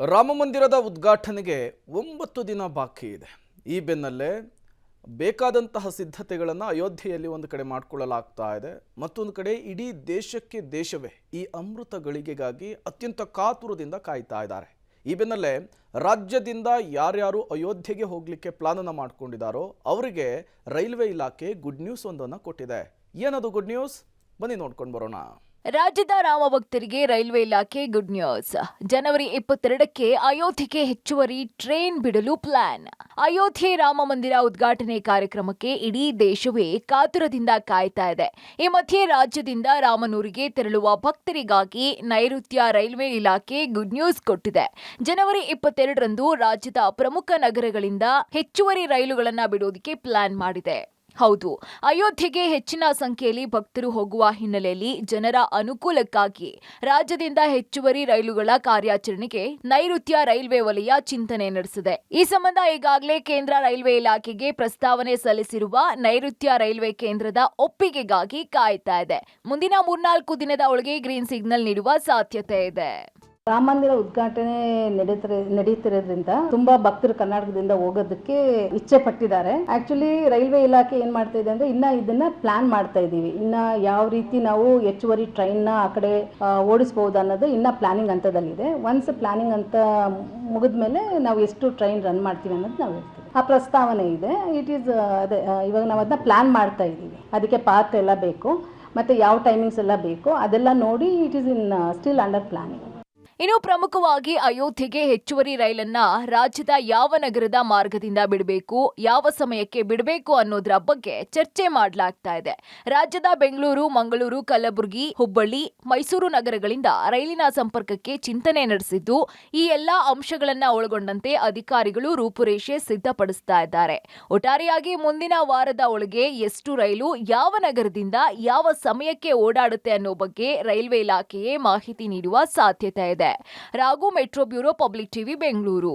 ರಾಮಮಂದಿರದ ಉದ್ಘಾಟನೆಗೆ 9 ದಿನ ಬಾಕಿ ಇದೆ. ಈ ಬೆನ್ನಲ್ಲೇ ಬೇಕಾದಂತಹ ಸಿದ್ಧತೆಗಳನ್ನು ಅಯೋಧ್ಯೆಯಲ್ಲಿ ಒಂದು ಕಡೆ ಮಾಡಿಕೊಳ್ಳಲಾಗ್ತಾ ಇದೆ. ಮತ್ತೊಂದು ಕಡೆ ಇಡೀ ದೇಶವೇ ಈ ಅಮೃತ ಗಳಿಗೆಗಾಗಿ ಅತ್ಯಂತ ಕಾತುರದಿಂದ ಕಾಯ್ತಾ ಇದ್ದಾರೆ. ಈ ಬೆನ್ನಲ್ಲೇ ರಾಜ್ಯದಿಂದ ಯಾರ್ಯಾರು ಅಯೋಧ್ಯೆಗೆ ಹೋಗಲಿಕ್ಕೆ ಪ್ಲಾನ್ ಅನ್ನು ಮಾಡಿಕೊಂಡಿದ್ದಾರೋ ಅವರಿಗೆ ರೈಲ್ವೆ ಇಲಾಖೆ ಗುಡ್ ನ್ಯೂಸ್ ಒಂದನ್ನು ಕೊಟ್ಟಿದೆ. ಏನದು ಗುಡ್ ನ್ಯೂಸ್? ಬನ್ನಿ ನೋಡ್ಕೊಂಡು ಬರೋಣ. ರಾಜ್ಯದ ರಾಮ ಭಕ್ತರಿಗೆ ರೈಲ್ವೆ ಇಲಾಖೆ ಗುಡ್ ನ್ಯೂಸ್. ಜನವರಿ 22ಕ್ಕೆ ಅಯೋಧ್ಯೆಗೆ ಹೆಚ್ಚುವರಿ ಟ್ರೈನ್ ಬಿಡಲು ಪ್ಲಾನ್. ಅಯೋಧ್ಯೆ ರಾಮ ಮಂದಿರ ಉದ್ಘಾಟನೆ ಕಾರ್ಯಕ್ರಮಕ್ಕೆ ಇಡೀ ದೇಶವೇ ಕಾತುರದಿಂದ ಕಾಯ್ತಾ ಇದೆ. ಈ ಮಧ್ಯೆ ರಾಜ್ಯದಿಂದ ರಾಮನೂರಿಗೆ ತೆರಳುವ ಭಕ್ತರಿಗಾಗಿ ನೈಋತ್ಯ ರೈಲ್ವೆ ಇಲಾಖೆ ಗುಡ್ ನ್ಯೂಸ್ ಕೊಟ್ಟಿದೆ. ಜನವರಿ 22ರಂದು ರಾಜ್ಯದ ಪ್ರಮುಖ ನಗರಗಳಿಂದ ಹೆಚ್ಚುವರಿ ರೈಲುಗಳನ್ನು ಬಿಡೋದಕ್ಕೆ ಪ್ಲಾನ್ ಮಾಡಿದೆ. ಹೌದು, ಅಯೋಧ್ಯೆಗೆ ಹೆಚ್ಚಿನ ಸಂಖ್ಯೆಯಲ್ಲಿ ಭಕ್ತರು ಹೋಗುವ ಹಿನ್ನೆಲೆಯಲ್ಲಿ ಜನರ ಅನುಕೂಲಕ್ಕಾಗಿ ರಾಜ್ಯದಿಂದ ಹೆಚ್ಚುವರಿ ರೈಲುಗಳ ಕಾರ್ಯಾಚರಣೆಗೆ ನೈಋತ್ಯ ರೈಲ್ವೆ ವಲಯ ಚಿಂತನೆ ನಡೆಸಿದೆ. ಈ ಸಂಬಂಧ ಈಗಾಗಲೇ ಕೇಂದ್ರ ರೈಲ್ವೆ ಇಲಾಖೆಗೆ ಪ್ರಸ್ತಾವನೆ ಸಲ್ಲಿಸಿರುವ ನೈಋತ್ಯ ರೈಲ್ವೆ ಕೇಂದ್ರದ ಒಪ್ಪಿಗೆಗಾಗಿ ಕಾಯ್ತಾ ಇದೆ. ಮುಂದಿನ 3-4 ದಿನದ ಒಳಗೆ ಗ್ರೀನ್ ಸಿಗ್ನಲ್ ನೀಡುವ ಸಾಧ್ಯತೆ ಇದೆ. ರಾಮ ಮಂದಿರ ಉದ್ಘಾಟನೆ ನಡೀತಿರೋದ್ರಿಂದ ತುಂಬಾ ಭಕ್ತರು ಕರ್ನಾಟಕದಿಂದ ಹೋಗೋದಕ್ಕೆ ಇಚ್ಛೆ ಪಟ್ಟಿದ್ದಾರೆ. ಆಕ್ಚುಲಿ ರೈಲ್ವೆ ಇಲಾಖೆ ಏನ್ ಮಾಡ್ತಾ ಇದೆ ಅಂದ್ರೆ ಇದನ್ನ ಪ್ಲಾನ್ ಮಾಡ್ತಾ ಇದೀವಿ. ಇನ್ನ ಯಾವ ರೀತಿ ನಾವು ಹೆಚ್ಚುವರಿ ಟ್ರೈನ್ ನ ಆ ಕಡೆ ಓಡಿಸಬಹುದು ಅನ್ನೋದು ಇನ್ನ ಪ್ಲಾನಿಂಗ್ ಹಂತದಲ್ಲಿದೆ. ಒನ್ಸ್ ಪ್ಲಾನಿಂಗ್ ಅಂತ ಮುಗಿದ್ಮೇಲೆ ನಾವು ಎಷ್ಟು ಟ್ರೈನ್ ರನ್ ಮಾಡ್ತೀವಿ ಅನ್ನೋದು ನಾವು ಹೇಳ್ತೀವಿ. ಆ ಪ್ರಸ್ತಾವನೆ ಇದೆ. ಇಟ್ ಈಸ್ ಅದೇ ಇವಾಗ ನಾವು ಅದನ್ನ ಪ್ಲಾನ್ ಮಾಡ್ತಾ ಇದೀವಿ. ಅದಕ್ಕೆ ಪಾತ್ ಎಲ್ಲ ಬೇಕು, ಮತ್ತೆ ಯಾವ ಟೈಮಿಂಗ್ಸ್ ಎಲ್ಲ ಬೇಕು ಅದೆಲ್ಲ ನೋಡಿ it is in still under planning. ಇನ್ನು ಪ್ರಮುಖವಾಗಿ ಅಯೋಧ್ಯೆಗೆ ಹೆಚ್ಚುವರಿ ರೈಲನ್ನ ರಾಜ್ಯದ ಯಾವ ನಗರದ ಮಾರ್ಗದಿಂದ ಬಿಡಬೇಕು, ಯಾವ ಸಮಯಕ್ಕೆ ಬಿಡಬೇಕು ಅನ್ನೋದರ ಬಗ್ಗೆ ಚರ್ಚೆ ಮಾಡಲಾಗ್ತಾ ಇದೆ. ರಾಜ್ಯದ ಬೆಂಗಳೂರು, ಮಂಗಳೂರು, ಕಲಬುರಗಿ, ಹುಬ್ಬಳ್ಳಿ, ಮೈಸೂರು ನಗರಗಳಿಂದ ರೈಲಿನ ಸಂಪರ್ಕಕ್ಕೆ ಚಿಂತನೆ ನಡೆಸಿದ್ದು, ಈ ಎಲ್ಲಾ ಅಂಶಗಳನ್ನ ಒಳಗೊಂಡಂತೆ ಅಧಿಕಾರಿಗಳು ರೂಪುರೇಷೆ ಸಿದ್ಧಪಡಿಸ್ತಾ ಇದ್ದಾರೆ. ಒಟ್ಟಾರೆಯಾಗಿ ಮುಂದಿನ ವಾರದ ಒಳಗೆ ಎಷ್ಟು ರೈಲು ಯಾವ ನಗರದಿಂದ ಯಾವ ಸಮಯಕ್ಕೆ ಓಡಾಡುತ್ತೆ ಅನ್ನೋ ಬಗ್ಗೆ ರೈಲ್ವೆ ಇಲಾಖೆಯೇ ಮಾಹಿತಿ ನೀಡುವ ಸಾಧ್ಯತೆ ಇದೆ. Raghu, metro bureau, public TV, Bengaluru.